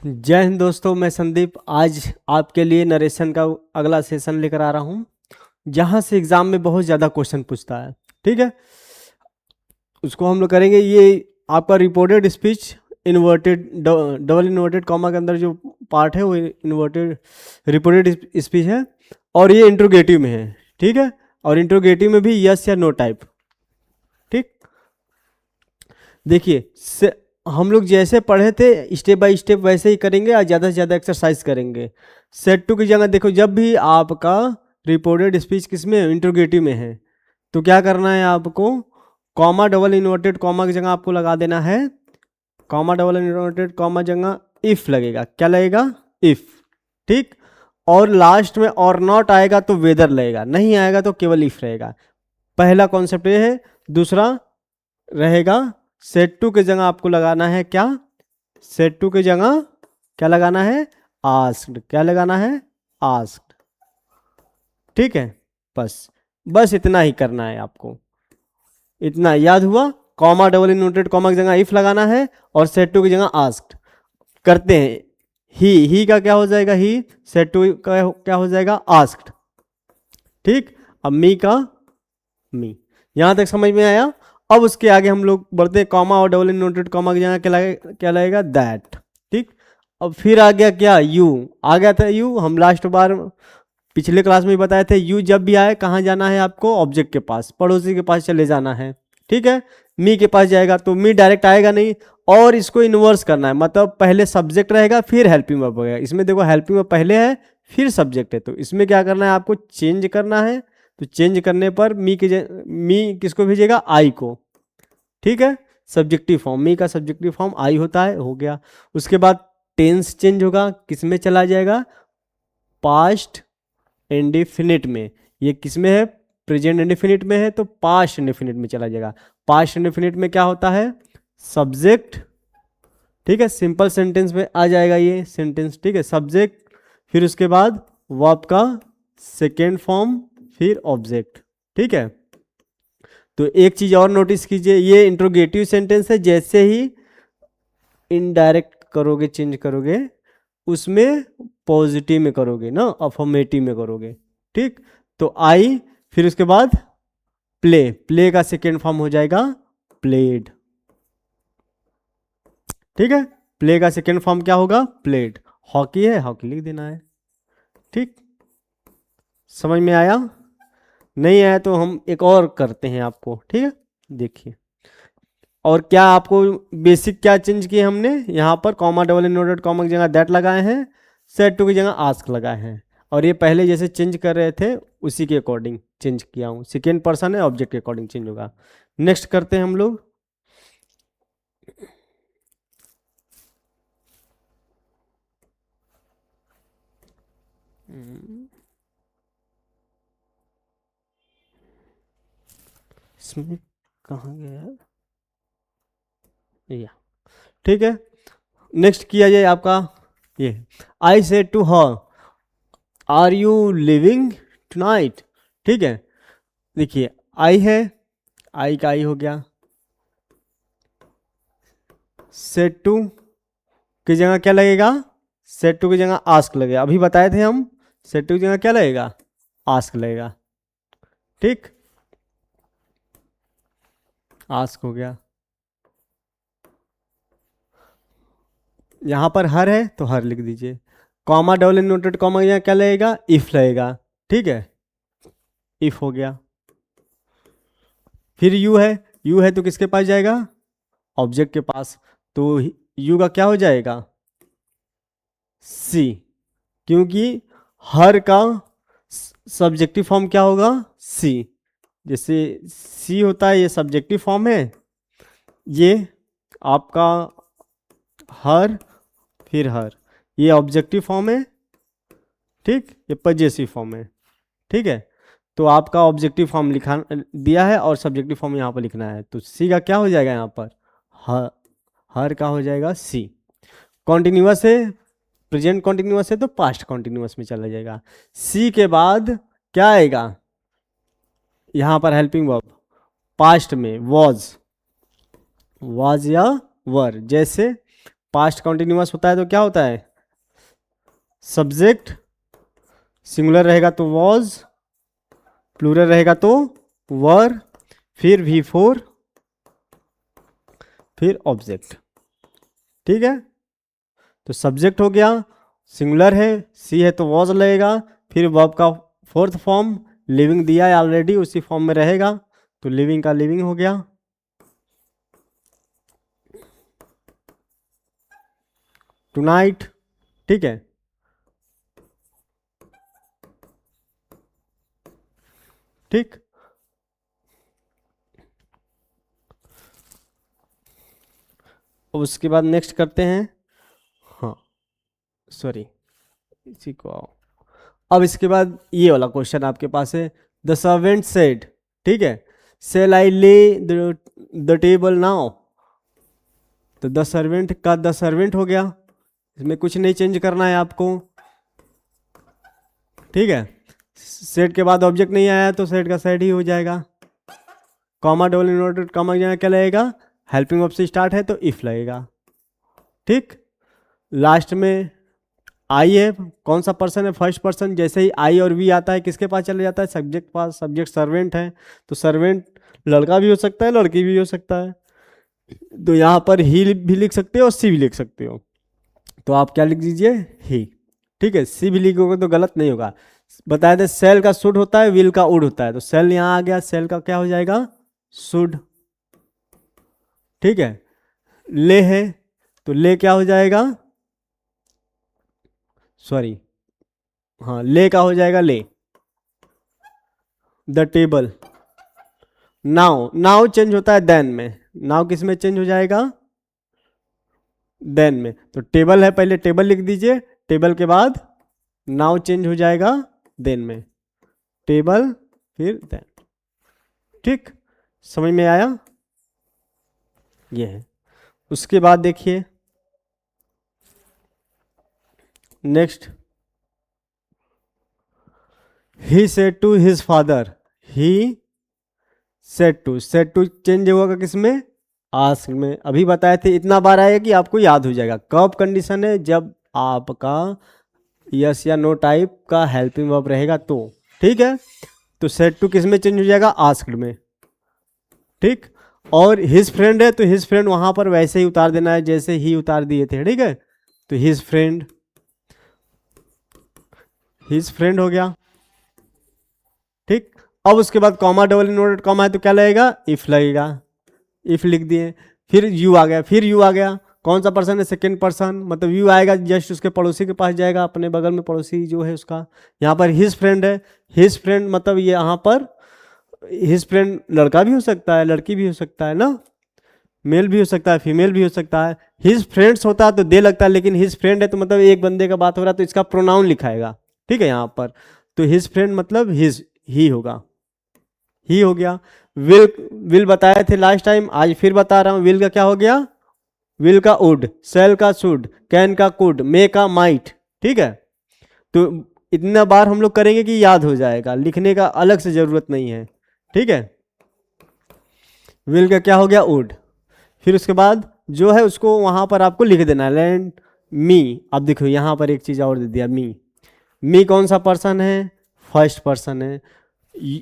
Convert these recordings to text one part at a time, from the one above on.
जय हिंद दोस्तों, मैं संदीप आज आपके लिए नरेशन का अगला सेशन लेकर आ रहा हूँ जहाँ से एग्ज़ाम में बहुत ज़्यादा क्वेश्चन पूछता है। ठीक है, उसको हम लोग करेंगे। ये आपका reported speech inverted double inverted comma के अंदर जो पार्ट है वो इन्वर्टेड रिपोर्टेड स्पीच है और ये इंट्रोगेटिव में है। ठीक है, और इंट्रोगेटिव में भी यस या नो टाइप। ठीक, देखिए हम लोग जैसे पढ़े थे स्टेप बाय स्टेप वैसे ही करेंगे और ज़्यादा से ज़्यादा एक्सरसाइज करेंगे। सेट टू की जगह देखो, जब भी आपका रिपोर्टेड स्पीच किस में इंट्रोगेटिव में है तो क्या करना है आपको, कॉमा डबल इन्वर्टेड कॉमा की जगह आपको लगा देना है, कॉमा डबल इन्वर्टेड कॉमा जगह इफ़ लगेगा। क्या लगेगा? इफ़। ठीक, और लास्ट में और नॉट आएगा तो वेदर लगेगा, नहीं आएगा तो केवल इफ़ रहेगा। पहला कॉन्सेप्ट ये है। दूसरा रहेगा सेट टू की जगह आपको लगाना है क्या, सेट टू की जगह क्या लगाना है? आस्क्ड। क्या लगाना है? आस्क्ड। ठीक है, बस बस इतना ही करना है आपको। इतना याद हुआ? कॉमा डबल इन्वर्टेड कॉमा की जगह इफ लगाना है और सेट टू की जगह आस्क्ड। करते हैं। ही का क्या हो जाएगा? ही। सेट टू का क्या हो जाएगा? आस्क्ड। ठीक, अब मी का मी। यहां तक समझ में आया? अब उसके आगे हम लोग बढ़ते हैं। कॉमा और डबल इन्वर्टेड कॉमा की जगह क्या लगेगा? दैट। ठीक, अब फिर आ गया क्या? यू। आ गया था यू, हम लास्ट बार पिछले क्लास में ही बताए थे। यू जब भी आए कहाँ जाना है आपको? ऑब्जेक्ट के पास, पड़ोसी के पास चले जाना है। ठीक है, मी के पास जाएगा तो मी डायरेक्ट आएगा नहीं, और इसको इन्वर्स करना है, मतलब पहले सब्जेक्ट रहेगा फिर हेल्पिंग वर्ब होगा। इसमें देखो हेल्पिंग वर्ब पहले है फिर सब्जेक्ट है, तो इसमें क्या करना है आपको? चेंज करना है। तो चेंज करने पर मी किसको भेजेगा? आई को। ठीक है, सब्जेक्टिव फॉर्म, मी का सब्जेक्टिव फॉर्म आई होता है, हो गया। उसके बाद टेंस चेंज होगा, किस में चला जाएगा? पास्ट इंडिफिनिट में। ये किस में है? प्रेजेंट इंडिफिनिट में है, तो पास्ट इंडिफिनिट में चला जाएगा। पास्ट इंडिफिनिट में क्या होता है? सब्जेक्ट। ठीक है, सिंपल सेंटेंस में आ जाएगा ये सेंटेंस। ठीक है, सब्जेक्ट, फिर उसके बाद वर्ब का सेकेंड फॉर्म, फिर ऑब्जेक्ट। ठीक है, तो एक चीज और नोटिस कीजिए, ये इंट्रोगेटिव सेंटेंस है। जैसे ही इनडायरेक्ट करोगे, चेंज करोगे, उसमें पॉजिटिव में करोगे ना, अफर्मेटिव में करोगे। ठीक, तो आई, फिर उसके बाद प्ले। प्ले का सेकेंड फॉर्म हो जाएगा प्लेड। ठीक है, प्ले का सेकेंड फॉर्म क्या होगा? प्लेड। हॉकी है, हॉकी लिख देना है। ठीक, समझ में आया? नहीं आया तो हम एक और करते हैं आपको। ठीक है, देखिए। और क्या आपको बेसिक क्या चेंज किए हमने यहाँ पर? कॉमा डबल इन्वर्टेड कॉमा की जगह दैट लगाए हैं, सेट टू की जगह आस्क लगाए हैं, और ये पहले जैसे चेंज कर रहे थे उसी के अकॉर्डिंग चेंज किया हूँ। सेकेंड पर्सन है, ऑब्जेक्ट के अकॉर्डिंग चेंज होगा। नेक्स्ट करते हैं हम लोग। इसमें कहाँ गया या? ठीक है, नेक्स्ट किया जाए आपका ये। I said to her are you living tonight. ठीक है, देखिए आई है, आई का आई हो गया। सेट टू की जगह क्या लगेगा? सेट टू की जगह आस्क लगेगा। अभी बताए थे हम, सेट टू की जगह क्या लगेगा? आस्क लगेगा। ठीक, आस्क हो गया। यहां पर हर है तो हर लिख दीजिए। कॉमा डबल इन्वर्टेड कॉमा की जगह क्या लगेगा? इफ लगेगा। ठीक है, इफ हो गया। फिर यू है, यू है तो किसके पास जाएगा? ऑब्जेक्ट के पास। तो यू का क्या हो जाएगा? सी, क्योंकि हर का सब्जेक्टिव फॉर्म क्या होगा? सी। जैसे सी होता है, ये सब्जेक्टिव फॉर्म है, ये आपका हर, फिर हर, ये ऑब्जेक्टिव फॉर्म है। ठीक, ये पजेसिव फॉर्म है। ठीक है, तो आपका ऑब्जेक्टिव फॉर्म लिखा दिया है और सब्जेक्टिव फॉर्म यहाँ पर लिखना है, तो सी का क्या हो जाएगा यहाँ पर? हर का हो जाएगा सी। कॉन्टिन्यूअस है, प्रेजेंट कॉन्टिन्यूअस है तो पास्ट कॉन्टिन्यूअस में चला जाएगा। सी के बाद क्या आएगा यहाँ पर? Helping verb. पास्ट में वॉज या वर, जैसे पास्ट कंटिन्यूअस होता है तो क्या होता है, सब्जेक्ट, सिंगुलर रहेगा तो वॉज, प्लूरल रहेगा तो वर, फिर V4, फिर ऑब्जेक्ट। ठीक है, तो सब्जेक्ट हो गया, सिंगुलर है, सी है तो वॉज लगेगा, फिर वर्ब का फोर्थ फॉर्म, लिविंग दिया है ऑलरेडी, उसी फॉर्म में रहेगा, तो लिविंग का लिविंग हो गया। टुनाइट, ठीक है, ठीक। उसके बाद नेक्स्ट करते हैं, हाँ सॉरी, इसी को आओ। अब इसके बाद ये वाला क्वेश्चन आपके पास है, द सर्वेंट सेड, ठीक है, सेल आई ले द टेबल नाउ, तो द सर्वेंट का द सर्वेंट हो गया, इसमें कुछ नहीं चेंज करना है आपको। ठीक है, सेट के बाद ऑब्जेक्ट नहीं आया तो सेट का सेट ही हो जाएगा। कॉमा डबल इन्वर्टेड कॉमा क्या लगेगा, हेल्पिंग वर्ब से स्टार्ट है तो इफ लगेगा। ठीक, लास्ट में आई है, कौन सा पर्सन है, फर्स्ट पर्सन, जैसे ही आई और वी आता है किसके पास चले जाता है, सब्जेक्ट पास, सब्जेक्ट सर्वेंट है, तो सर्वेंट लड़का भी हो सकता है लड़की भी हो सकता है, तो यहाँ पर ही भी लिख सकते हो और सी भी लिख सकते हो, तो आप क्या लिख दीजिए, ही। ठीक है, सी भी लिखोगे तो गलत नहीं होगा। बताए थे सेल का शुड होता है, विल का उड होता है, तो सेल यहाँ आ गया, सेल का क्या हो जाएगा, शुड। ठीक है, ले है तो ले क्या हो जाएगा, सॉरी, हाँ ले का हो जाएगा ले, the table. Now, now change होता है देन में, नाउ किस में चेंज हो जाएगा, देन में, तो टेबल है पहले टेबल लिख दीजिए, टेबल के बाद नाउ चेंज हो जाएगा देन में, टेबल फिर देन। ठीक, समझ में आया, ये है। उसके बाद देखिए next, he said to his father, he said to change होगा किसमें, आस्क में। अभी बताए थे, इतना बार आएगा कि आपको याद हो जाएगा। कब कंडीशन है, जब आपका यस या नो टाइप का हेल्पिंग वर्ब रहेगा तो। ठीक है, तो सेड टू किस में चेंज हो जाएगा, आस्क्ड में। ठीक, और हिज फ्रेंड है तो हिज फ्रेंड वहां पर वैसे ही उतार देना है जैसे ही उतार दिए थे। ठीक है, तो हिज फ्रेंड, हिज फ्रेंड हो गया। ठीक, अब उसके बाद कॉमा डबल इन्वर्टेड कॉमा है तो क्या लगेगा, इफ लगेगा, इफ लिख दिए। फिर यू आ गया, फिर यू आ गया, कौन सा पर्सन है, सेकेंड पर्सन, मतलब यू आएगा जस्ट उसके पड़ोसी के पास जाएगा, अपने बगल में पड़ोसी जो है उसका। यहाँ पर हिज फ्रेंड है, हिज फ्रेंड मतलब ये यहाँ पर हिज फ्रेंड लड़का भी हो सकता है लड़की भी हो सकता है ना, मेल भी हो सकता है फीमेल भी हो सकता है। हिज फ्रेंड्स होता है तो दे लगता है, लेकिन हिज फ्रेंड है तो मतलब एक बंदे का बात हो रहा है तो इसका प्रोनाउन लिखाएगा। ठीक है, यहाँ पर तो हिज फ्रेंड मतलब हिज, ही होगा, ही हो गया। विल, विल बताए थे लास्ट टाइम, आज फिर बता रहा हूँ, विल का क्या हो गया, विल का वुड, सेल का शुड, कैन का कुड, मे का माइट। ठीक है, तो इतना बार हम लोग करेंगे कि याद हो जाएगा, लिखने का अलग से जरूरत नहीं है। ठीक है, विल का क्या हो गया, वुड। फिर उसके बाद जो है उसको वहां पर आपको लिख देना है, लैंड मी। अब देखो यहाँ पर एक चीज और दे दिया, मी। मी कौन सा पर्सन है, फर्स्ट पर्सन है।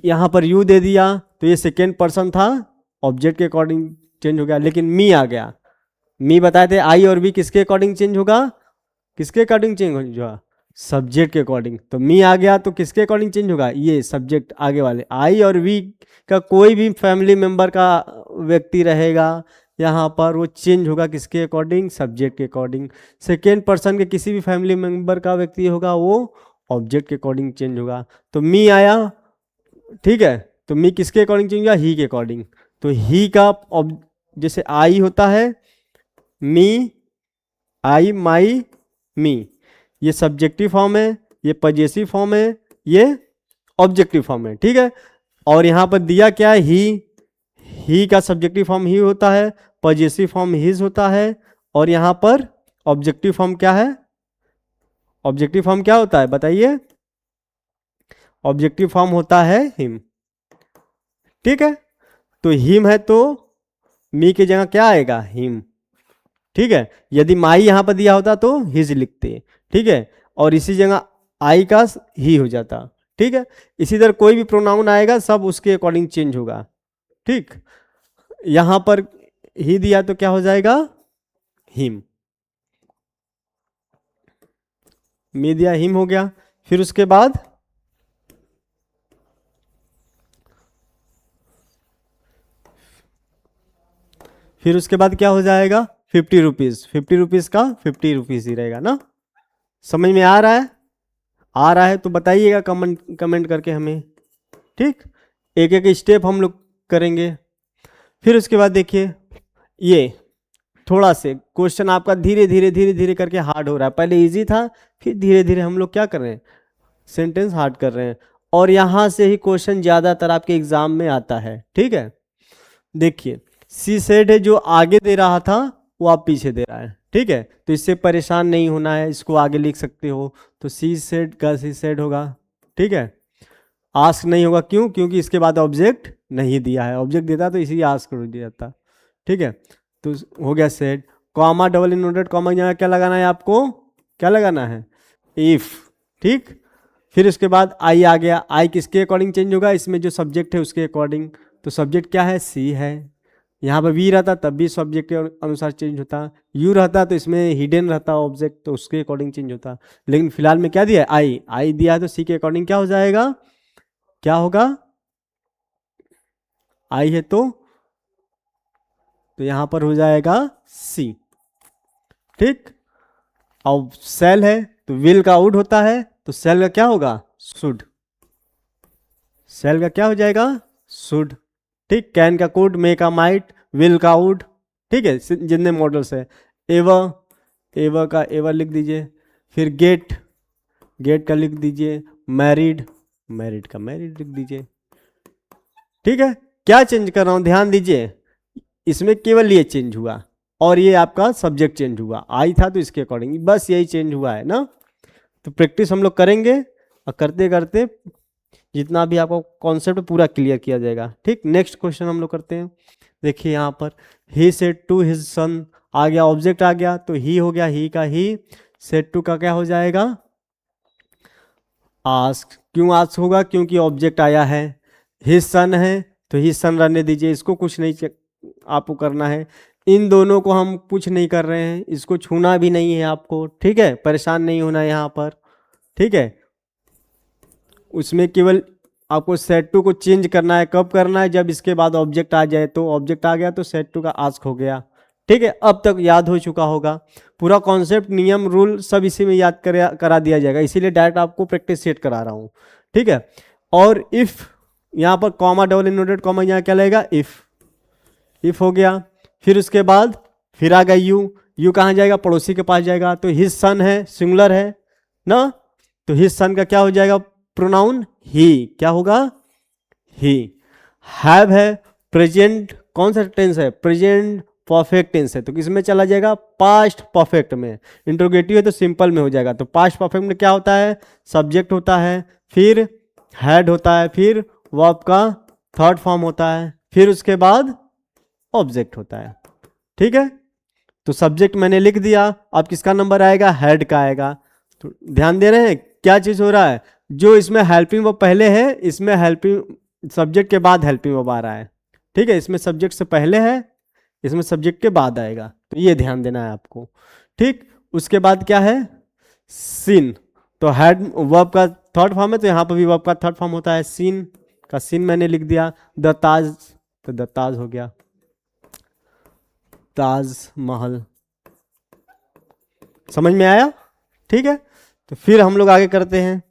यहाँ पर यू दे दिया तो ये सेकेंड पर्सन था, ऑब्जेक्ट के अकॉर्डिंग चेंज हो गया, लेकिन मी आ गया। मी बताए थे आई और वी किसके अकॉर्डिंग चेंज होगा, किसके अकॉर्डिंग चेंज होगा, सब्जेक्ट के अकॉर्डिंग। तो मी आ गया तो किसके अकॉर्डिंग चेंज होगा, ये सब्जेक्ट आगे वाले। आई और वी का कोई भी फैमिली मेंबर का व्यक्ति रहेगा यहाँ पर, वो चेंज होगा किसके अकॉर्डिंग, सब्जेक्ट के अकॉर्डिंग। सेकेंड पर्सन के किसी भी फैमिली मेंबर का व्यक्ति होगा वो ऑब्जेक्ट के अकॉर्डिंग चेंज होगा। तो मी आया, ठीक है, तो मी किसके अकॉर्डिंग चेंज होगा, ही के अकॉर्डिंग। तो ही का जैसे आई होता है, मी, आई, माई, मी, ये सब्जेक्टिव फॉर्म है, ये पजेसिव फॉर्म है, ये ऑब्जेक्टिव फॉर्म है। ठीक है, और यहाँ पर दिया क्या है, ही का सब्जेक्टिव फॉर्म ही होता है, पजेसिव फॉर्म हिज होता है, और यहाँ पर ऑब्जेक्टिव फॉर्म क्या है, ऑब्जेक्टिव फॉर्म क्या होता है बताइए, ऑब्जेक्टिव फॉर्म होता है हिम। ठीक है, तो हिम है तो मी की जगह क्या आएगा, हिम। ठीक है, यदि माई यहाँ पर दिया होता तो हिज लिखते, ठीक है, और इसी जगह आई का ही हो जाता, ठीक है। इसी तरह कोई भी प्रोनाउन आएगा सब उसके अकॉर्डिंग चेंज होगा, ठीक। यहाँ पर ही दिया तो क्या हो जाएगा, हिम, मी दिया हिम हो गया। फिर उसके बाद क्या हो जाएगा, 50 रुपीज़, 50 रुपीज़ का 50 रुपीज़ ही रहेगा ना। समझ में आ रहा है, आ रहा है तो बताइएगा कमेंट करके हमें, ठीक। एक एक स्टेप हम लोग करेंगे। फिर उसके बाद देखिए, ये थोड़ा से क्वेश्चन आपका धीरे धीरे धीरे धीरे करके हार्ड हो रहा है। पहले इजी था, फिर धीरे धीरे हम लोग क्या कर रहे हैं, सेंटेंस हार्ड कर रहे हैं। और यहाँ से ही क्वेश्चन ज़्यादातर आपके एग्जाम में आता है, ठीक है। देखिए, सी सेड है, जो आगे दे रहा था वो आप पीछे दे रहा है, ठीक है। तो इससे परेशान नहीं होना है, इसको आगे लिख सकते हो। तो सी सेड का सी सेड होगा, ठीक है। आस्क नहीं होगा, क्यों, क्योंकि इसके बाद ऑब्जेक्ट नहीं दिया है। ऑब्जेक्ट देता तो इसी आस्क कर दिया जाता, ठीक है। तो हो गया said. Comma double inverted comma यहाँ क्या लगाना है आपको, क्या लगाना है, इफ, ठीक। फिर उसके बाद आई आ गया। आई किसके अकॉर्डिंग चेंज होगा, इसमें जो सब्जेक्ट है उसके अकॉर्डिंग। तो सब्जेक्ट क्या है, सी है। यहाँ पर वी रहता तब भी सब्जेक्ट के अनुसार चेंज होता। यू रहता तो इसमें हिडन रहता ऑब्जेक्ट, तो उसके अकॉर्डिंग चेंज होता। लेकिन फिलहाल में क्या दिया है, आई, आई दिया है तो सी के अकॉर्डिंग क्या हो जाएगा, क्या होगा, आई है तो यहां पर हो जाएगा सी, ठीक। अब सेल है तो विल का वुड होता है, तो सेल का क्या होगा, शुड, सेल का क्या हो जाएगा, शुड, ठीक। कैन का कुड, मे का माइट, विल का वुड, ठीक है, जितने मॉडल्स है। एवर, एवर का एवर लिख दीजिए। फिर गेट, गेट का लिख दीजिए। मैरिड, मैरिड का मैरिड लिख दीजिए, ठीक है। क्या चेंज कर रहा हूं, ध्यान दीजिए, इसमें केवल ये चेंज हुआ और ये आपका सब्जेक्ट चेंज हुआ। आई था तो इसके अकॉर्डिंग बस यही चेंज हुआ है ना। तो प्रैक्टिस हम लोग करेंगे और करते करते जितना भी आपको कॉन्सेप्ट पूरा क्लियर किया जाएगा, ठीक। नेक्स्ट क्वेश्चन हम लोग करते हैं। देखिए यहाँ पर he said to his son आ गया, ऑब्जेक्ट आ गया तो ही हो गया, ही का ही। सेड टू का क्या हो जाएगा, आस्क। क्यों आस्क होगा, क्योंकि ऑब्जेक्ट आया है। हिज सन है तो हिज सन रहने दीजिए, इसको कुछ नहीं आपको करना है। इन दोनों को हम कुछ नहीं कर रहे हैं, इसको छूना भी नहीं है आपको, ठीक है। परेशान नहीं होना यहाँ पर, ठीक है। उसमें केवल आपको सेट टू को चेंज करना है। कब करना है, जब इसके बाद ऑब्जेक्ट आ जाए। तो ऑब्जेक्ट आ गया तो सेट टू का आस्क हो गया, ठीक है। अब तक याद हो चुका होगा पूरा कॉन्सेप्ट, नियम, रूल सब इसी में याद करा दिया जाएगा, इसीलिए डायरेक्ट आपको प्रैक्टिस सेट करा रहा हूँ, ठीक है। और इफ, यहाँ पर कॉमा डबल इनवर्टेड कॉमा, यहाँ क्या लगेगा, इफ, इफ हो गया। फिर उसके बाद फिर आ गया यू, यू कहाँ जाएगा, पड़ोसी के पास जाएगा। तो हिज सन है, सिंगुलर है ना, तो हिज सन का क्या हो जाएगा, प्रोनाउन ही, क्या होगा, ही। हैव है, प्रेजेंट कौन सा टेंस है, प्रेजेंट परफेक्ट टेंस है, तो किसमें चला जाएगा, पास्ट परफेक्ट में। इंट्रोगेटिव है तो सिंपल में हो जाएगा। तो पास्ट परफेक्ट में क्या होता है, सब्जेक्ट होता है, फिर हैड होता है, फिर वर्ब का थर्ड फॉर्म होता है, फिर उसके बाद ऑब्जेक्ट होता है, ठीक है। तो सब्जेक्ट मैंने लिख दिया, अब किसका नंबर आएगा, हेड का आएगा। तो ध्यान दे रहे हैं क्या चीज हो रहा है, जो इसमें हेल्पिंग वर्ब पहले है, इसमें हेल्पिंग सब्जेक्ट के बाद हेल्पिंग वर्ब आ रहा है, ठीक है। इसमें सब्जेक्ट से पहले है, इसमें सब्जेक्ट के बाद आएगा, तो ये ध्यान देना है आपको, ठीक। उसके बाद क्या है, सीन, तो हेड वर्ब का थर्ड फॉर्म है, तो यहाँ पर भी वर्ब का थर्ड फॉर्म होता है। सीन का सीन मैंने लिख दिया। द ताज, तो द ताज हो गया, ताज महल। समझ में आया, ठीक है। तो फिर हम लोग आगे करते हैं।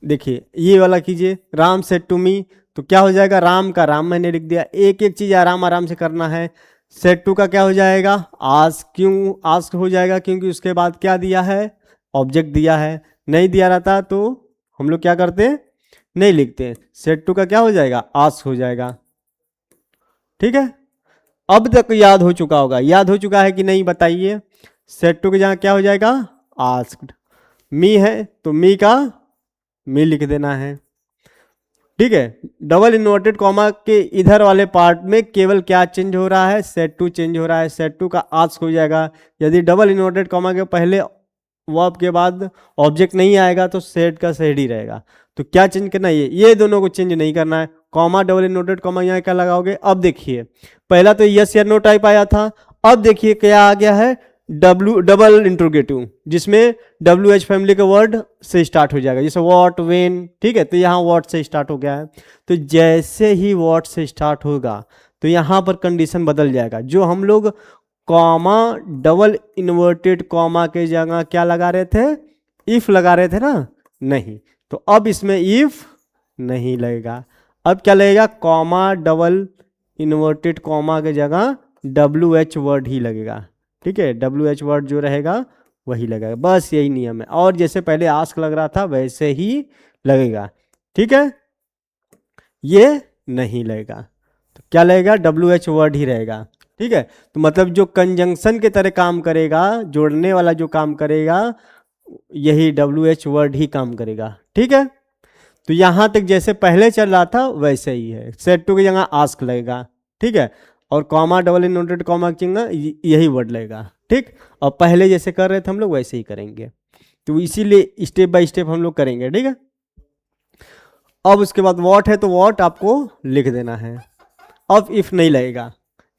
देखिए ये वाला कीजिए, राम सेड टू मी, तो क्या हो जाएगा, राम का राम मैंने लिख दिया। एक एक चीज आराम आराम से करना है। सेड टू का क्या हो जाएगा, आस्क। क्यों आस्क हो जाएगा, क्योंकि उसके बाद क्या दिया है, ऑब्जेक्ट दिया है। नहीं दिया रहता तो हम लोग क्या करते हैं, नहीं लिखते। सेड टू का क्या हो जाएगा, आस्क हो जाएगा, ठीक है। अब तक याद हो चुका होगा, याद हो चुका है कि नहीं बताइए। सेड टू के जहाँ क्या हो जाएगा, आस्क्ड। मी है तो मी का मी लिख देना है, ठीक है। डबल इन्वर्टेड कॉमा के इधर वाले पार्ट में केवल क्या चेंज हो रहा है, सेट टू चेंज हो रहा है, सेट टू का आस्क हो जाएगा। यदि डबल इन्वर्टेड कॉमा के पहले वर्ब के बाद ऑब्जेक्ट नहीं आएगा तो सेट का सेट ही रहेगा। तो क्या चेंज करना है, ये दोनों को चेंज नहीं करना है। कॉमा डबल इन्वर्टेड कॉमा यहाँ क्या लगाओगे, अब देखिए पहला तो यस या नो टाइप आया था, अब देखिए क्या आ गया है, डबल इंट्रोगेटिव, जिसमें WH फैमिली के वर्ड से स्टार्ट हो जाएगा, जैसे व्हाट, व्हेन, ठीक है। तो यहाँ व्हाट से स्टार्ट हो गया है, तो जैसे ही व्हाट से स्टार्ट होगा तो यहाँ पर कंडीशन बदल जाएगा। जो हम लोग कॉमा डबल इन्वर्टेड कॉमा के जगह क्या लगा रहे थे, इफ लगा रहे थे ना, नहीं, तो अब इसमें इफ नहीं लगेगा। अब क्या लगेगा, कॉमा डबल इन्वर्टेड कॉमा के जगह WH वर्ड ही लगेगा, ठीक है। WH वर्ड जो रहेगा वही लगेगा, बस यही नियम है। और जैसे पहले आस्क लग रहा था वैसे ही लगेगा, ठीक है। ये नहीं लगेगा, तो क्या लगेगा, WH वर्ड ही रहेगा, ठीक है। तो मतलब जो कंजंक्शन के तरह काम करेगा, जोड़ने वाला जो काम करेगा, यही WH वर्ड ही काम करेगा, ठीक है। तो यहाँ तक जैसे पहले चल रहा था वैसे ही है, सेट टू की जगह आस्क लगेगा, ठीक है। और कॉमा डबल इन्वर्टेड कॉमा की जगह यही वर्ड लगेगा, ठीक। और पहले जैसे कर रहे थे हम लोग वैसे ही करेंगे, तो इसीलिए स्टेप बाय स्टेप हम लोग करेंगे, ठीक है। अब उसके बाद व्हाट है तो व्हाट आपको लिख देना है। अब इफ नहीं लगेगा,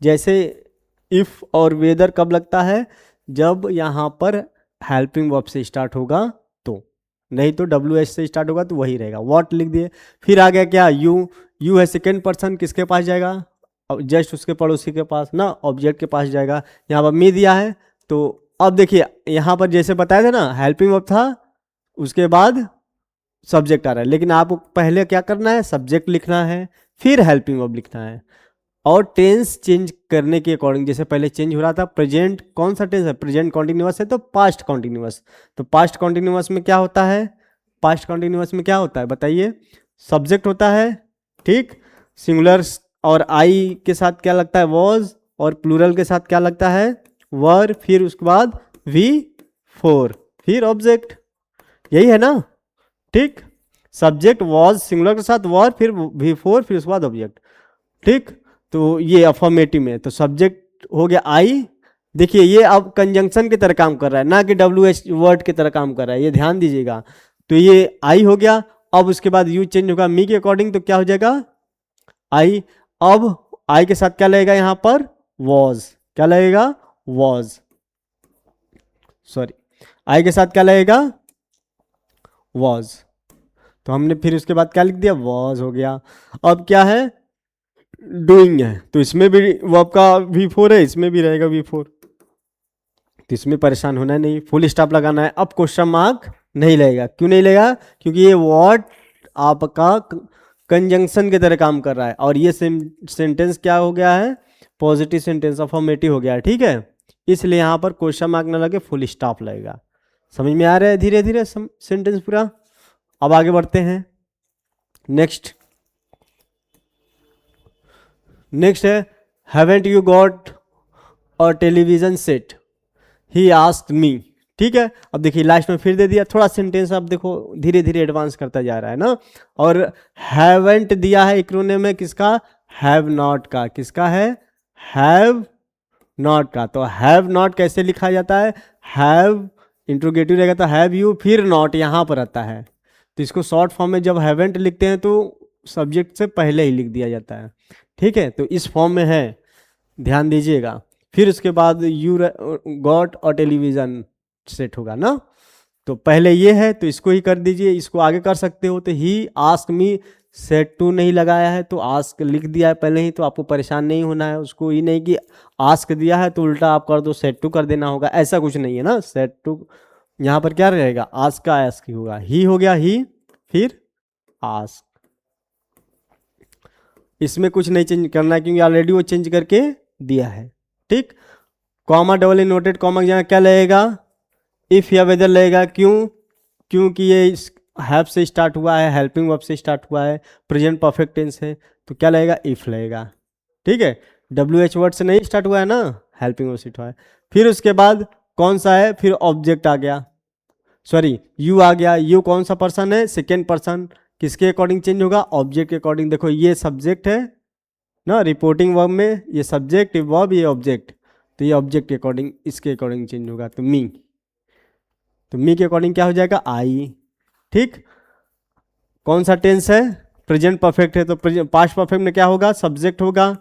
जैसे इफ और वेदर कब लगता है, जब यहाँ पर हेल्पिंग वर्ब से स्टार्ट होगा, तो नहीं तो WH से स्टार्ट होगा तो वही रहेगा, व्हाट लिख दिए। फिर आ गया क्या, यू है सेकेंड पर्सन, किसके पास जाएगा, जस्ट उसके पड़ोसी के पास ना, ऑब्जेक्ट के पास जाएगा। यहाँ पर मी दिया है, तो अब देखिए यहाँ पर जैसे बताया था ना, हेल्पिंग वर्ब था, उसके बाद सब्जेक्ट आ रहा है, लेकिन आपको पहले क्या करना है, सब्जेक्ट लिखना है, फिर हेल्पिंग वर्ब लिखना है। और टेंस चेंज करने के अकॉर्डिंग, जैसे पहले चेंज हो रहा था, प्रेजेंट कौन सा टेंस है, प्रेजेंट कॉन्टिन्यूअस है तो पास्ट कॉन्टिन्यूअस। तो पास्ट कॉन्टिन्यूअस में क्या होता है, पास्ट कॉन्टिन्यूअस में क्या होता है बताइए, सब्जेक्ट होता है, ठीक। सिंगुलर और आई के साथ क्या लगता है, वॉज, और प्लूरल के साथ क्या लगता है, वर, फिर उसके बाद V4, फिर ऑब्जेक्ट, यही है ना, ठीक। सब्जेक्ट वॉज सिंगुलर के साथ वर, फिर V4, फिर उसके बाद ऑब्जेक्ट, ठीक। तो ये अफर्मेटिव में, तो सब्जेक्ट हो गया आई। देखिए ये अब कंजंक्शन की तरह काम कर रहा है, ना कि WH वर्ड की तरह काम कर रहा है, ये ध्यान दीजिएगा। तो ये आई हो गया। अब उसके बाद यू चेंज होगा मी के अकॉर्डिंग, तो क्या हो जाएगा आई। अब आई के साथ क्या लगेगा यहाँ पर, वॉज, क्या लगेगा, वॉज, सॉरी, आई के साथ क्या लगेगा, वॉज। तो हमने फिर उसके बाद क्या लिख दिया, वॉज हो गया। अब क्या है, डूइंग है, तो इसमें भी वर्ब का V4 है, इसमें भी रहेगा V4, तो इसमें परेशान होना नहीं, फुल स्टॉप लगाना है। अब क्वेश्चन मार्क नहीं लगेगा, क्यों नहीं लगेगा, क्योंकि ये वर्ड आपका कंजंक्शन की तरह काम कर रहा है, और ये सेंटेंस क्या हो गया है, पॉजिटिव सेंटेंस, अफर्मेटिव हो गया है, ठीक है। इसलिए यहाँ पर क्वेश्चन मार्क ना लगे, फुल स्टॉप लगेगा। समझ में आ रहा है धीरे धीरे सेंटेंस पूरा। अब आगे बढ़ते हैं, नेक्स्ट है, haven't you got a television set, he asked me, ठीक है। अब देखिए लास्ट में फिर दे दिया, थोड़ा सेंटेंस अब देखो धीरे धीरे एडवांस करता जा रहा है ना। और हैवेंट दिया है एक्रोनिम में किसका, हैव नॉट का, किसका है, हैव नॉट का। तो हैव नॉट कैसे लिखा जाता है, हैव इंट्रोगेटिव रहेगा तो हैव यू, फिर नॉट यहाँ पर आता है, तो इसको शॉर्ट फॉर्म में जब हैवेंट लिखते हैं तो सब्जेक्ट से पहले ही लिख दिया जाता है, ठीक है। तो इस फॉर्म में है, ध्यान दीजिएगा। फिर उसके बाद यू गॉट और टेलीविज़न सेट होगा ना, तो पहले ये है तो इसको ही कर दीजिए, इसको आगे कर सकते हो। तो he ask me, set to नहीं लगाया है तो आस्क लिख दिया है पहले ही, तो आपको परेशान नहीं होना है। उसको ये नहीं कि आस्क दिया है तो उल्टा आप कर दो सेट टू कर देना होगा, ऐसा कुछ नहीं है ना। सेट टू यहाँ पर क्या रहेगा, आस्क का आस्क ही होगा, ही हो गया ही, फिर आस्क, इसमें कुछ नहीं चेंज करना है क्योंकि ऑलरेडी वो चेंज करके दिया है, ठीक। कॉमा डबल इन्वर्टेड कॉमा यहाँ क्या लगेगा, इफ या वेदर लगेगा, क्यों, क्योंकि ये हैव से स्टार्ट हुआ है, हेल्पिंग वर्ब से स्टार्ट हुआ है, प्रेजेंट परफेक्ट टेंस है, तो क्या लगेगा, इफ लगेगा, ठीक है। WH वर्ड से नहीं स्टार्ट हुआ है ना, हेल्पिंग वर्ब से हुआ है। फिर उसके बाद कौन सा है, फिर ऑब्जेक्ट आ गया, सॉरी यू आ गया। यू कौन सा पर्सन है, सेकेंड पर्सन, किसके अकॉर्डिंग चेंज होगा, ऑब्जेक्ट के अकॉर्डिंग। देखो ये सब्जेक्ट है ना, रिपोर्टिंग वर्ब में ये सब्जेक्ट, वर्ब, ये ऑब्जेक्ट, तो ये ऑब्जेक्ट के अकॉर्डिंग, इसके अकॉर्डिंग चेंज होगा। तो मी के अकॉर्डिंग क्या हो जाएगा, आई। ठीक, कौन सा टेंस है, प्रेजेंट परफेक्ट है, तो पास्ट परफेक्ट में क्या होगा, सब्जेक्ट होगा,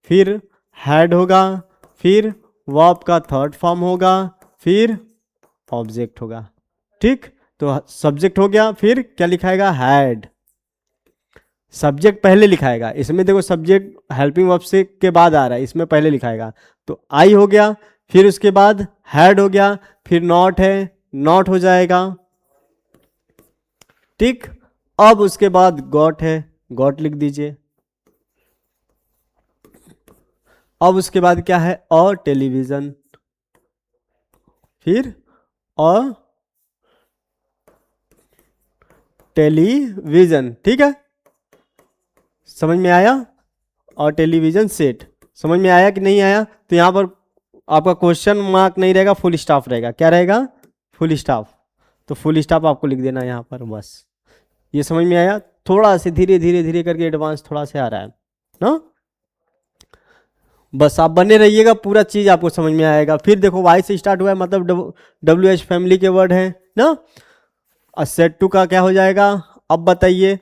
फिर हैड होगा, फिर वर्ब का थर्ड फॉर्म होगा, फिर ऑब्जेक्ट होगा। ठीक, तो सब्जेक्ट हो गया, फिर क्या लिखाएगा, हैड। सब्जेक्ट पहले लिखाएगा, इसमें देखो सब्जेक्ट हेल्पिंग वर्ब से के बाद आ रहा है, इसमें पहले लिखाएगा। तो आई हो गया, फिर उसके बाद हैड हो गया, फिर नॉट है, नॉट हो जाएगा। ठीक, अब उसके बाद गॉट है, गॉट लिख दीजिए। अब उसके बाद क्या है, और टेलीविजन, फिर और टेलीविजन। ठीक है, समझ में आया, और टेलीविजन सेट, समझ में आया कि नहीं आया। तो यहां पर आपका क्वेश्चन मार्क नहीं रहेगा, फुल स्टॉप रहेगा। क्या रहेगा, फुल स्टॉप। तो फुल स्टॉप आपको लिख देना यहां पर, बस। ये समझ में आया, थोड़ा से धीरे धीरे धीरे करके एडवांस थोड़ा से आ रहा है ना। बस आप बने रहिएगा, पूरा चीज आपको समझ में आएगा। फिर देखो वाई से स्टार्ट हुआ है, मतलब WH फैमिली के वर्ड है ना। सेट टू का क्या हो जाएगा, अब बताइए।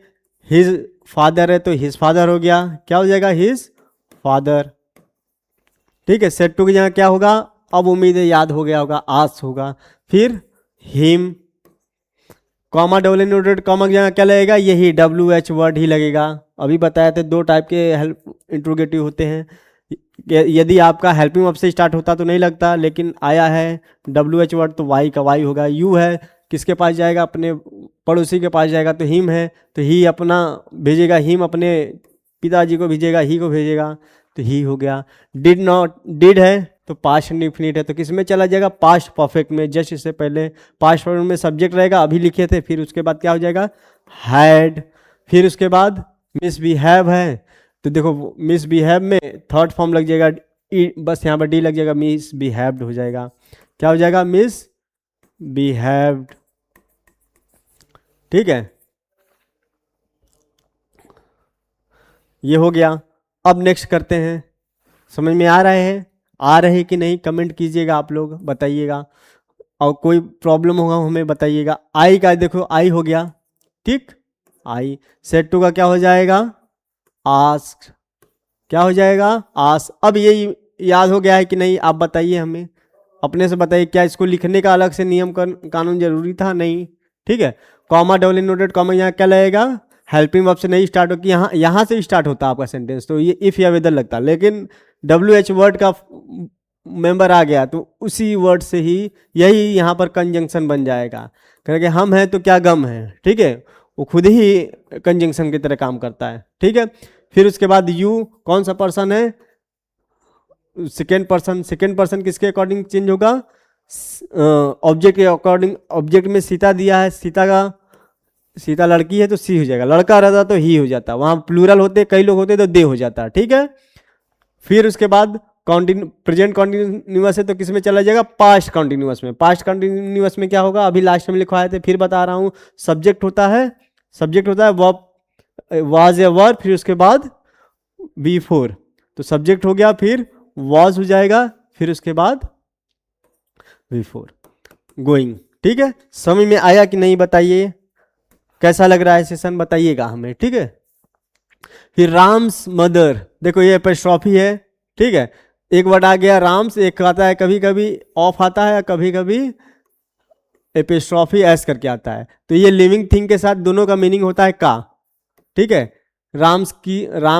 हिज फादर है तो हिज फादर हो गया, क्या हो जाएगा, हिज फादर। ठीक है, सेट टू की जगह क्या होगा, अब उम्मीद है याद हो गया होगा, आस होगा। फिर him, comma double noted comma की जगह क्या लगेगा, यही WH वर्ड ही लगेगा। अभी बताया थे दो टाइप के हेल्प इंट्रोगेटिव होते हैं। यदि आपका हेल्पिंग वर्ब से स्टार्ट होता तो नहीं लगता, लेकिन आया है WH वर्ड तो वाई का वाई होगा। यू है, किसके पास जाएगा, अपने पड़ोसी के पास जाएगा, तो हिम है तो ही अपना भेजेगा, हिम अपने पिताजी को भेजेगा, ही को भेजेगा, तो ही हो गया। डिड नॉट, डिड है तो पास्ट इंडेफिनिट है, तो किस में चला जाएगा, पास्ट परफेक्ट में। जस्ट इससे पहले पास्ट परफेक्ट में सब्जेक्ट रहेगा, अभी लिखे थे, फिर उसके बाद क्या हो जाएगा, हैड। फिर उसके बाद मिसबिहेव है, तो देखो मिसबिहेव में थर्ड फॉर्म लग जाएगा, बस यहाँ पर डी लग जाएगा, मिसबिहेव्ड हो जाएगा। क्या हो जाएगा, मिसबिहेव्ड। ठीक है, ये हो गया। अब नेक्स्ट करते हैं, समझ में आ रहे हैं, आ रहे कि नहीं, कमेंट कीजिएगा, आप लोग बताइएगा, और कोई प्रॉब्लम होगा हमें बताइएगा। आई का देखो, आई हो गया। ठीक, आई। सेट टू का क्या हो जाएगा, आस्क। क्या हो जाएगा, आस। अब ये याद हो गया है कि नहीं, आप बताइए, हमें अपने से बताइए, क्या इसको लिखने का अलग से नियम कानून जरूरी था, नहीं। ठीक है, कॉमा डबल नोटेड कॉमा यहाँ क्या लगेगा, हेल्पिंग वर्ब से नहीं स्टार्ट हो, कि यहाँ से स्टार्ट होता आपका सेंटेंस, तो ये इफ या वेदर लगता, लेकिन WH वर्ड का मेंबर आ गया तो उसी वर्ड से ही यही यहाँ पर कंजंक्शन बन जाएगा। क्योंकि हम हैं तो क्या गम है, ठीक है, वो खुद ही कंजंक्शन की तरह काम करता है। ठीक है, फिर उसके बाद यू कौन सा पर्सन है, सेकेंड पर्सन। सेकेंड पर्सन किसके अकॉर्डिंग चेंज होगा, ऑब्जेक्ट के अकॉर्डिंग। ऑब्जेक्ट में सीता दिया है, सीता का, सीता लड़की है तो सी हो जाएगा, लड़का रहता तो ही हो जाता, वहां प्लूरल होते कई लोग होते तो दे हो जाता। ठीक है, फिर उसके बाद प्रेजेंट कॉन्टिन्यूअस है तो किस में चला जाएगा, पास्ट कॉन्टिन्यूअस में। पास्ट कॉन्टिन्यूअस में क्या होगा, अभी लास्ट में लिखवाए थे, फिर बता रहा हूं। सब्जेक्ट होता है, सब्जेक्ट होता है वर्ब, वाज या वर्ब, फिर उसके बाद B4, तो सब्जेक्ट हो गया, फिर वाज हो जाएगा, फिर उसके बाद B4 गोइंग। ठीक है, समझ में आया कि नहीं बताइए, कैसा लग रहा है सेशन, बताइएगा हमें। ठीक है, फिर राम्स मदर, देखो ये एपोस्ट्रोफी है। ठीक है, एक वर्ड आ गया राम्स, एक आता है कभी कभी ऑफ आता है, कभी कभी एपोस्ट्रोफी एस करके आता है, तो ये लिविंग थिंग के साथ दोनों का मीनिंग होता है का। ठीक है, राम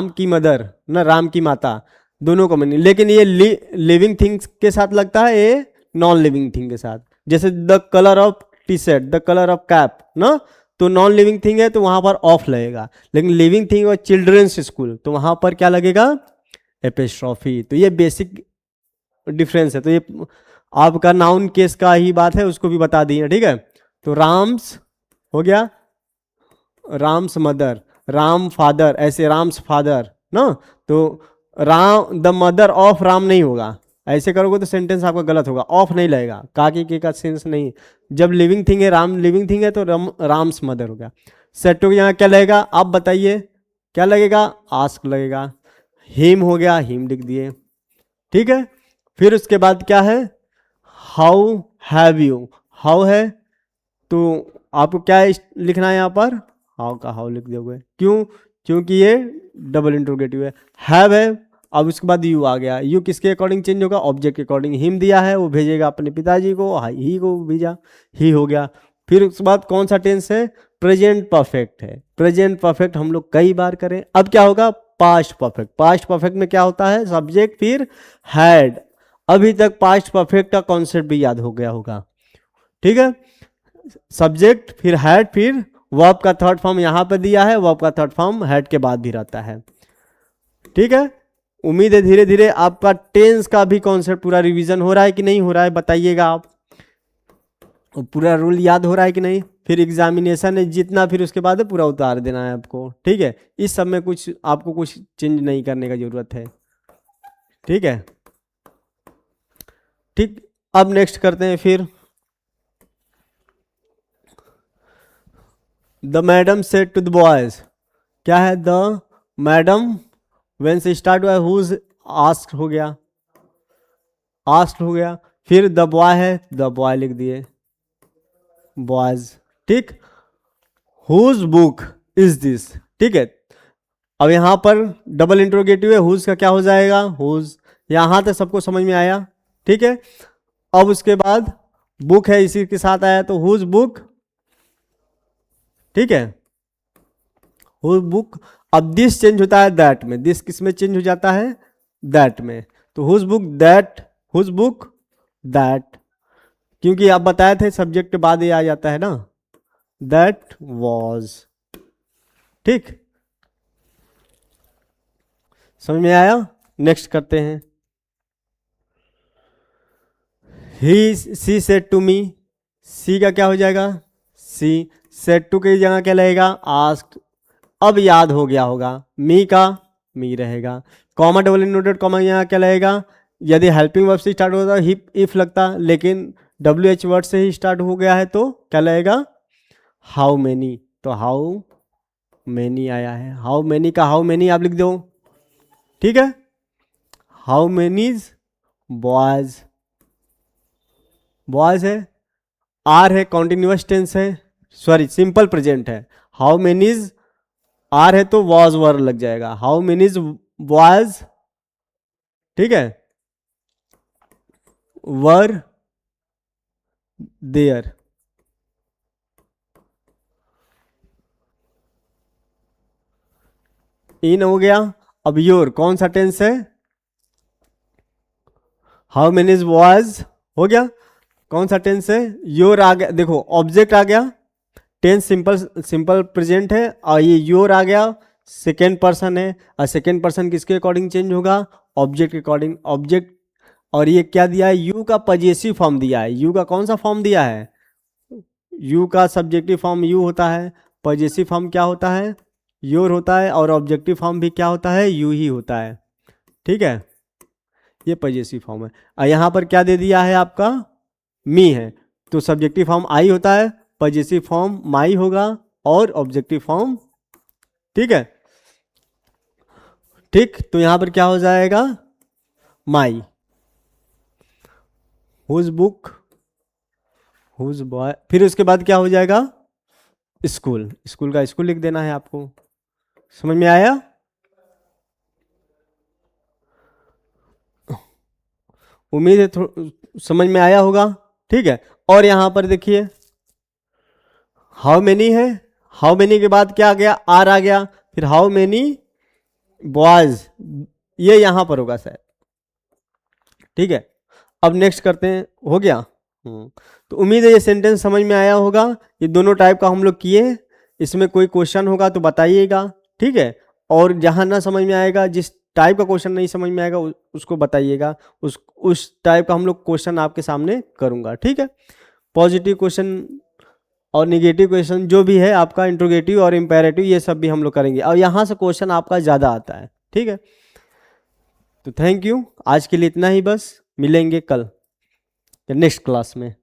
की मदर ना, राम की माता, दोनों का मीनिंग, लेकिन ये लिविंग थिंग्स के साथ लगता है, ये नॉन लिविंग थिंग के साथ। जैसे the colour of T shirt, the colour of cap ना, तो नॉन लिविंग थिंग है तो वहां पर ऑफ लगेगा, लेकिन लिविंग थिंग और चिल्ड्रंस स्कूल तो वहां पर क्या लगेगा, एपोस्ट्रोफी। तो ये बेसिक डिफरेंस है। तो ये आपका नाउन केस का ही बात है, उसको भी बता दिए। ठीक है, तो राम्स हो गया, राम्स मदर, राम फादर, ऐसे राम्स फादर ना, तो Ram the mother of Ram नहीं होगा, ऐसे करोगे तो सेंटेंस आपका गलत होगा, ऑफ नहीं लगेगा, काकी के का सेंस नहीं। जब लिविंग थिंग है, राम लिविंग थिंग है तो राम्स मदर हो गया। सेट टू की जगह क्या लगेगा आप बताइए, क्या लगेगा, आस्क लगेगा। हिम हो गया, हिम लिख दिए, ठीक है। फिर उसके बाद क्या है, हाउ हैव यू, हाउ है तो आपको क्या लिखना है यहाँ पर, हाउ का हाउ लिख दोगे, क्यों, क्योंकि ये डबल इंट्रोगेटिव है। हैव है, अब उसके बाद यू आ गया, यू किसके अकॉर्डिंग चेंज होगा, ऑब्जेक्ट के अकॉर्डिंग। हिम दिया है वो भेजेगा अपने पिताजी को, ही को भेजा, ही हो गया। फिर उसके बाद कौन सा टेंस है, प्रेजेंट परफेक्ट है। प्रेजेंट परफेक्ट हम लोग कई बार करें, अब क्या होगा, पास्ट परफेक्ट। पास्ट परफेक्ट में क्या होता है, सब्जेक्ट फिर हैड। अभी तक पास्ट परफेक्ट का कॉन्सेप्ट भी याद हो गया होगा, ठीक है। सब्जेक्ट फिर हैड फिर वर्ब का थर्ड फॉर्म यहां पर दिया है, वर्ब का थर्ड फॉर्म हैड के बाद भी रहता है, ठीक है। उम्मीद है धीरे धीरे आपका टेंस का भी कॉन्सेप्ट पूरा रिवीजन हो रहा है कि नहीं हो रहा है, बताइएगा आप। पूरा रूल याद हो रहा है कि नहीं। फिर एग्जामिनेशन है जितना, फिर उसके बाद पूरा उतार देना है आपको, ठीक है। इस सब में कुछ आपको कुछ चेंज नहीं करने का जरूरत है, ठीक है। ठीक, अब नेक्स्ट करते हैं फिर। The madam said to the boys, क्या है, द मैडम वेन से स्टार्ट हुआ है, हुज आस्क्ड हो गया, आस्क्ड हो गया। फिर द बॉय है, द बॉय लिख दिए, बॉयज, ठीक। हुज बुक इज दिस, ठीक है। अब यहां पर डबल इंट्रोगेटिव है, हुज का क्या हो जाएगा, हुज। यहां तक सबको समझ में आया, ठीक है। अब उसके बाद बुक है इसी के साथ आया, तो हुज बुक, ठीक है, हुज बुक। अब दिस चेंज होता है दैट में, दिस किस में चेंज हो जाता है, दैट में। तो whose book that, whose book that, क्योंकि आप बताए थे सब्जेक्ट के बाद ये आ जाता है ना, दैट वॉज, ठीक। समझ में आया। नेक्स्ट करते हैं। ही सी सेड टू मी, सी का क्या हो जाएगा, सी। सेड टू की जगह क्या लगेगा, आस्क्ड। अब याद हो गया होगा, मी का मी रहेगा, कॉमा डबल इनवर्टेड कॉमा यहाँ क्या लगेगा, यदि हेल्पिंग वर्ब से स्टार्ट होता ही इफ लगता, लेकिन डब्ल्यू एच वर्ड से ही स्टार्ट हो गया है तो क्या लगेगा, हाउ मेनी। तो हाउ मेनी आया है, हाउ मेनी का हाउ मेनी आप लिख दो, ठीक है। हाउ मेनीज बॉयज, बॉयज है। आर है कॉन्टिन्यूअस टेंस है, सॉरी सिंपल प्रेजेंट है। हाउ मेनीज आर है तो वॉज वर लग जाएगा, हाउ मेनीज बॉयज, ठीक है, वर देयर। इन हो गया। अब योर कौन सा टेंस है, हाउ मेनीज बॉयज हो गया, कौन सा टेंस है, योर आ गया। देखो ऑब्जेक्ट आ गया, टेंस सिंपल सिंपल प्रेजेंट है, और ये योर आ गया, सेकेंड पर्सन है। और सेकेंड पर्सन किसके अकॉर्डिंग चेंज होगा, ऑब्जेक्ट के अकॉर्डिंग, ऑब्जेक्ट। और ये क्या दिया है, यू का पजेसिव फॉर्म दिया है। यू का कौन सा फॉर्म दिया है, यू का सब्जेक्टिव फॉर्म यू होता है, पजेसिव फॉर्म क्या होता है, योर होता है, और ऑब्जेक्टिव फॉर्म भी क्या होता है, यू ही होता है, ठीक है। ये पजेसिव फॉर्म है। और यहाँ पर क्या दे दिया है आपका, मी है, तो सब्जेक्टिव फॉर्म आई होता है, पजेसिव फॉर्म माई होगा, और ऑब्जेक्टिव फॉर्म, ठीक है, ठीक। तो यहाँ पर क्या हो जाएगा, माई। हुज बुक, हुज बॉय, फिर उसके बाद क्या हो जाएगा, स्कूल। स्कूल का स्कूल लिख देना है आपको। समझ में आया। उम्मीद है समझ में आया होगा, ठीक है। और यहां पर देखिए हाउ मेनी है, हाउ मेनी के बाद क्या आ गया, आर आ गया, फिर हाउ मेनी बॉयज, ये यहां पर होगा शायद, ठीक है। अब नेक्स्ट करते हैं, हो गया। तो उम्मीद है ये सेंटेंस समझ में आया होगा। ये दोनों टाइप का हम लोग किए, इसमें कोई क्वेश्चन होगा तो बताइएगा, ठीक है। और जहां ना समझ में आएगा, जिस टाइप का क्वेश्चन नहीं समझ में आएगा उसको बताइएगा, उस टाइप का हम लोग क्वेश्चन आपके सामने करूंगा, ठीक है। पॉजिटिव क्वेश्चन और निगेटिव क्वेश्चन जो भी है आपका, इंट्रोगेटिव और इंपेरेटिव, ये सब भी हम लोग करेंगे। और यहाँ से क्वेश्चन आपका ज़्यादा आता है, ठीक है। तो थैंक यू, आज के लिए इतना ही बस, मिलेंगे कल नेक्स्ट क्लास में।